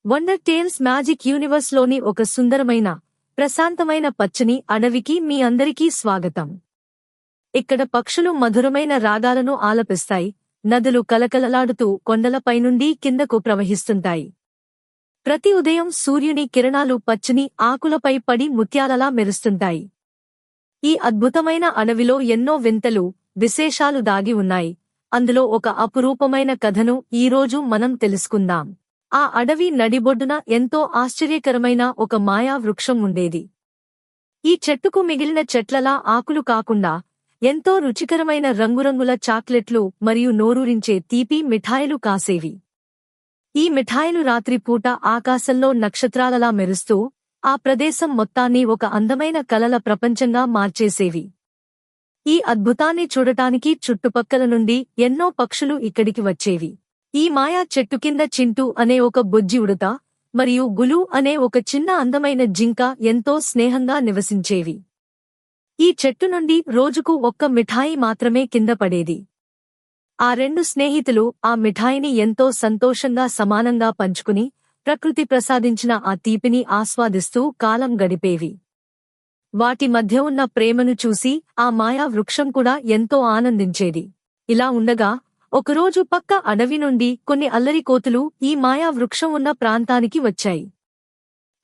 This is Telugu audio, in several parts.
వండర్ టేల్స్ మ్యాజిక్ యూనివర్స్ లోని ఒక సుందరమైన ప్రశాంతమైన పచ్చని అడవికి మీ అందరికీ స్వాగతం. ఇక్కడ పక్షులు మధురమైన రాగాలను ఆలపిస్తాయి, నదులు కలకలలాడుతూ కొండలపైనుండి కిందకు ప్రవహిస్తుంటాయి. ప్రతి ఉదయం సూర్యుని కిరణాలు పచ్చని ఆకులపై పడి ముత్యాలలా మెరుస్తుంటాయి. ఈ అద్భుతమైన అడవిలో ఎన్నో వింతలు, విశేషాలు దాగి ఉన్నాయి. అందులో ఒక అపురూపమైన కథను ఈరోజు మనం తెలుసుకుందాం. ఆ అడవి నడిబొడ్డున ఎంతో ఆశ్చర్యకరమైన ఒక మాయా వృక్షం ఉండేది. ఈ చెట్టుకు మిగిలిన చెట్లలా ఆకులు కాకుండా ఎంతో రుచికరమైన రంగురంగుల చాక్లెట్లు మరియు నోరూరించే తీపి మిఠాయిలు కాసేవి. ఈ మిఠాయిలు రాత్రిపూట ఆకాశంలో నక్షత్రాలలా మెరుస్తూ ఆ ప్రదేశం మొత్తాన్ని ఒక అందమైన కలల ప్రపంచంగా మార్చేసేవి. ఈ అద్భుతాన్ని చూడటానికి చుట్టుపక్కల నుండి ఎన్నో పక్షులు ఇక్కడికి వచ్చేవి. ఈ మాయా చెట్టు కింద చింటూ అనే ఒక బొజ్జి ఉడత మరియు గులు అనే ఒక చిన్న అందమైన జింక ఎంతో స్నేహంగా నివసించేవి. ఈ చెట్టు నుండి రోజుకు ఒక్క మిఠాయి మాత్రమే కింద పడేది. ఆ రెండు స్నేహితులు ఆ మిఠాయిని ఎంతో సంతోషంగా సమానంగా పంచుకుని ప్రకృతి ప్రసాదించిన ఆ తీపిని ఆస్వాదిస్తూ కాలం గడిపేవి. వాటి మధ్య ఉన్న ప్రేమను చూసి ఆ మాయా వృక్షం కూడా ఎంతో ఆనందించేది. ఇలా ఉండగా ఒకరోజు పక్క అడవి నుండి కొన్ని అల్లరి కోతులు ఈ మాయా వృక్షం ఉన్న ప్రాంతానికి వచ్చాయి.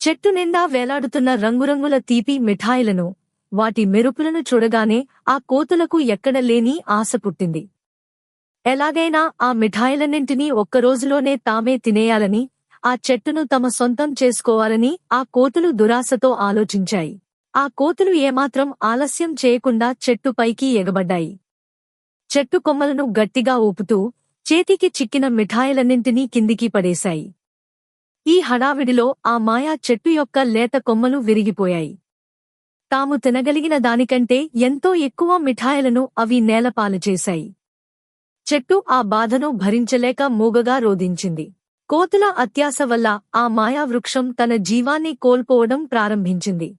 చెట్టు నిండా వేలాడుతున్న రంగురంగుల తీపి మిఠాయిలను, వాటి మెరుపులను చూడగానే ఆ కోతులకు ఎక్కడ లేని ఆశ పుట్టింది. ఎలాగైనా ఆ మిఠాయిలన్నింటినీ ఒక్కరోజులోనే తామే తినేయాలని, ఆ చెట్టును తమ సొంతం చేసుకోవాలని ఆ కోతులు దురాశతో ఆలోచించాయి. ఆ కోతులు ఏమాత్రం ఆలస్యం చేయకుండా చెట్టు పైకి ఎగబడ్డాయి. చెట్టు కొమ్మలను గట్టిగా ఊపుతూ చేతికి చిక్కిన మిఠాయిలన్నింటినీ కిందికి పడేశాయి. ఈ హడావిడిలో ఆ మాయా చెట్టు యొక్క లేత కొమ్మలు విరిగిపోయాయి. తాము తినగలిగిన దానికంటే ఎంతో ఎక్కువ మిఠాయిలను అవి నేలపాలు చేశాయి. చెట్టు ఆ బాధను భరించలేక మూగగా రోదించింది. కోతుల అత్యాశ వల్ల ఆ మాయా వృక్షం తన జీవాన్ని కోల్పోవడం ప్రారంభించింది.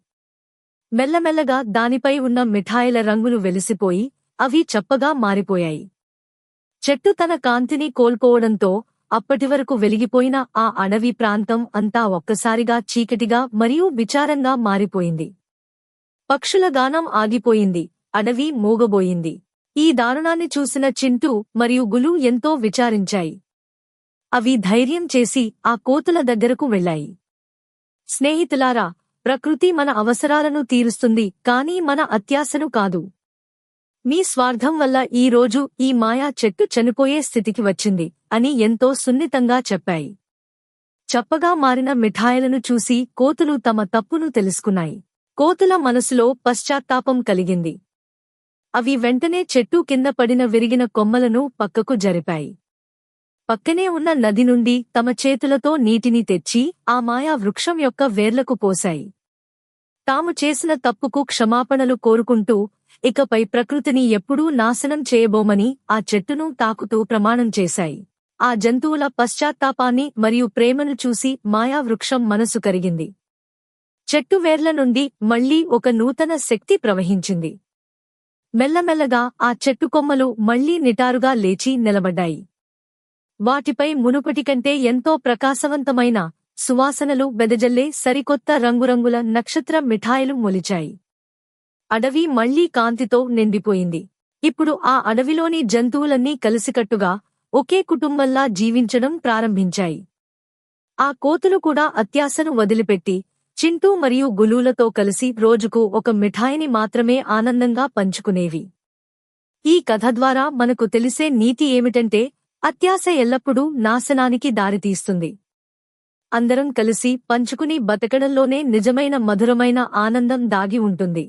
మెల్లమెల్లగా దానిపై ఉన్న మిఠాయిల రంగులు వెలిసిపోయి అవి చప్పగా మారిపోయాయి. చెట్టు తన కాంతిని కోల్పోవడంతో అప్పటివరకు వెలిగిపోయిన ఆ అడవి ప్రాంతం అంతా ఒక్కసారిగా చీకటిగా మరియు విచారంగా మారిపోయింది. పక్షుల గానం ఆగిపోయింది, అడవి మూగబోయింది. ఈ దారుణాన్ని చూసిన చింటూ మరియు గులు ఎంతో విచారించాయి. అవి ధైర్యం చేసి ఆ కోతుల దగ్గరకు వెళ్లాయి. స్నేహితులారా, ప్రకృతి మన అవసరాలను తీరుస్తుంది, కానీ మన అత్యాశను కాదు. మీ స్వార్థం వల్ల ఈ రోజు ఈ మాయా చెట్టు చనిపోయే స్థితికి వచ్చింది అని ఎంతో సున్నితంగా చెప్పాయి. చప్పగా మారిన మిఠాయిలను చూసి కోతులు తమ తప్పును తెలుసుకున్నాయి. కోతుల మనసులో పశ్చాత్తాపం కలిగింది. అవి వెంటనే చెట్టు కింద పడిన విరిగిన కొమ్మలను పక్కకు జరిపాయి. పక్కనే ఉన్న నది నుండి తమ చేతులతో నీటిని తెచ్చి ఆ మాయా వృక్షం యొక్క వేర్లకు పోశాయి. తాము చేసిన తప్పుకు క్షమాపణలు కోరుకుంటూ ఇకపై ప్రకృతిని ఎప్పుడూ నాశనం చేయబోమని ఆ చెట్టును తాకుతూ ప్రమాణం చేశాయి. ఆ జంతువుల పశ్చాత్తాపాన్ని మరియు ప్రేమను చూసి మాయా వృక్షం మనసు కరిగింది. చెట్టు వేర్ల నుండి మళ్లీ ఒక నూతన శక్తి ప్రవహించింది. మెల్లమెల్లగా ఆ చెట్టు కొమ్మలు మళ్లీ నిటారుగా లేచి నిలబడ్డాయి. వాటిపై మునుపటి కంటే ఎంతో ప్రకాశవంతమైన, సువాసనలు వెదజల్లే సరికొత్త రంగురంగుల నక్షత్ర మిఠాయిలు మొలిచాయి. అడవి మళ్లీ కాంతితో నిండిపోయింది. ఇప్పుడు ఆ అడవిలోని జంతువులన్నీ కలిసికట్టుగా ఒకే కుటుంబంలా జీవించడం ప్రారంభించాయి. ఆ కోతులు కూడా అత్యాశను వదిలిపెట్టి చింటూ మరియు గులులతో కలిసి రోజుకు ఒక మిఠాయిని మాత్రమే ఆనందంగా పంచుకునేవి. ఈ కథ ద్వారా మనకు తెలిసే నీతి ఏమిటంటే, అత్యాశ ఎల్లప్పుడూ నాశనానికి దారితీస్తుంది. అందరం కలిసి పంచుకుని బతకడంలోనే నిజమైన మధురమైన ఆనందం దాగి ఉంటుంది.